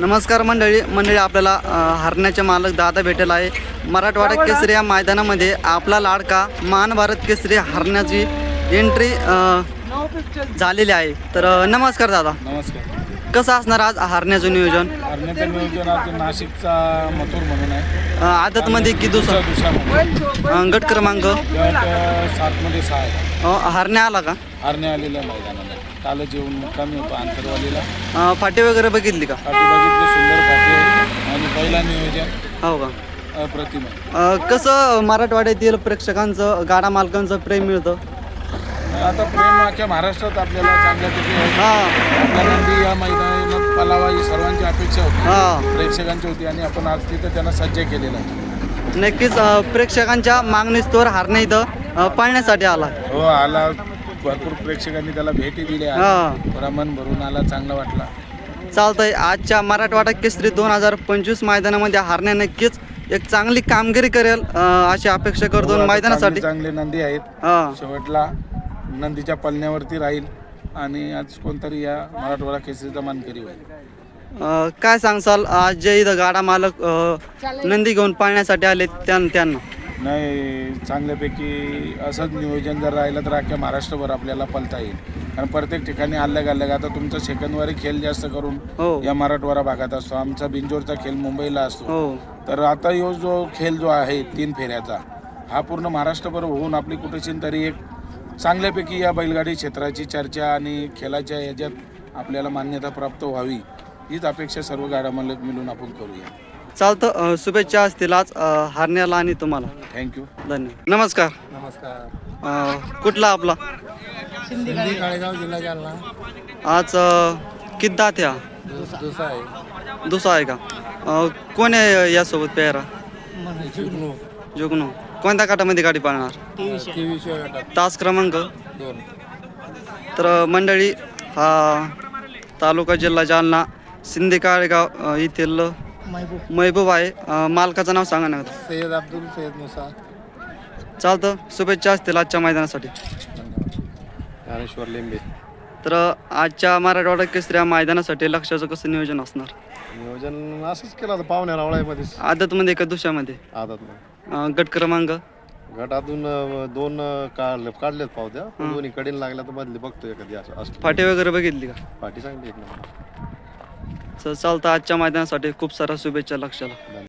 नमस्कार मंडळी आपल्याला हरण्याचे मालक दादा भेटेल आहे. मराठवाडा केसरी या मैदानामध्ये आपला लाडका मान भारत केसरी हरण्याची एंट्री झालेली आहे. तर नमस्कार दादा. नमस्कार. कसं असणार आज हरण्याचं नियोजन? हरण्याचं नियोजन आज नाशिकचा मथुर म्हणून आहे. आदतमध्ये की दुसरा गट क्रमांक 7 मध्ये 6 आहे. हरण्या आला का? हरण्या आलेल्या मैदानाला कालच येऊन मुक्कामी होतो आंतरवालीला. फाटी वगैरे बघितली का? फाटी बघितली, सुंदर फाटी आहे आणि पहिला नियोजन हो का? अप्रतिम आहे. कसं मराठवाड्यातील प्रेक्षकांचं गाडा मालकांचं प्रेम मिळतं? आता प्रेम अख्ख्या महाराष्ट्रात आपल्याला चांगल्यापैकी हां नंदी या मैदानात पलावा ही सर्वांची अपेक्षा होती, हां प्रेक्षकांची होती आणि आपण आज तिथं त्यांना सज्ज केलेलं आहे. नक्कीच प्रेक्षकांच्या मागणीस्तोवर हरणे इथं पाळण्यासाठी आला. हो, आला. भरपूर प्रेक्षकांनी त्याला भेटी दिल्या. हां बरा मन भरून आला, चांगला वाटला. चालतंय. आजच्या मराठवाडा केसरी 2025 मैदानामध्ये हरणे नक्कीच एक चांगली कामगिरी करेल अशी अपेक्षा करतो हो, आता मैदानासाठी. चांगले नंदी आहेत. हां शेवटला नंदीच्या पलण्यावरती राहील आणि आज कोणतरी या मराठवाडा केसरीचा मानकरी होईल. काय सांगसाल आज जे इथं गाडा मालक नंदी घेऊन पाळण्यासाठी आले त्यांना? नाही, चांगल्यापैकी असंच नियोजन जर राहिलं तर अख्ख्या महाराष्ट्रभर आपल्याला पलता येईल. कारण प्रत्येक ठिकाणी अलग आता तुमचा सेकंदवारी खेळ जास्त करून हो या मराठवाडा भागात असतो. आमचा बिंजोरचा खेळ मुंबईला असतो. हो तर आता यो जो खेळ जो आहे 3 फेऱ्याचा, हा पूर्ण महाराष्ट्रभर होऊन आपली कुठेशी तरी एक चांगल्यापैकी या बैलगाडी क्षेत्राची चर्चा आणि खेळाच्या याच्यात आपल्याला मान्यता प्राप्त व्हावी हीच अपेक्षा सर्व गाडा मालक मिळून आपण करूया. चालतं. शुभेच्छा असतील आज हरण्याला आणि तुम्हाला. थँक्यू. धन्यवाद. नमस्कार. नमस्कार. कुठला आपला? सिंधी काळेगाव, जिल्हा जालना. आज किती दात ह्या? दुसरा आहे. दुसरा आहे का? कोण आहे यासोबत पेहरा? जुगनू. कोणत्या गटामध्ये गाडी पाळणार? तास क्रमांक 2. तर मंडळी हा तालुका जिल्हा जालना सिंधी काळेगाव येथील महबूब आहे. मालकाचं नाव सांगा ना. सय्यद अब्दुल सय्यद मुसा. चालतं. शुभेच्छा असतील आजच्या मैदानासाठी. ज्ञानेश्वर लिंबे. तर आजच्या मराठवाडा केसरी मैदानासाठी लक्षाचं कसं नियोजन असणार? नियोजन असंच केलं होतं पाहुण्या रावळ्यामध्ये. आदतमध्ये का दुसऱ्यामध्ये? आदत गट क्रमांक गटातून 2 काढलेत पावत्या, दोन्ही कडेला लागल्या तर बदली बघतो एखादी असं. फाटी वगैरे बघितली का? पाठी चांगली एक नंबर. चालतं. आजच्या मैदानासाठी खूप साऱ्या शुभेच्छा लक्षाला.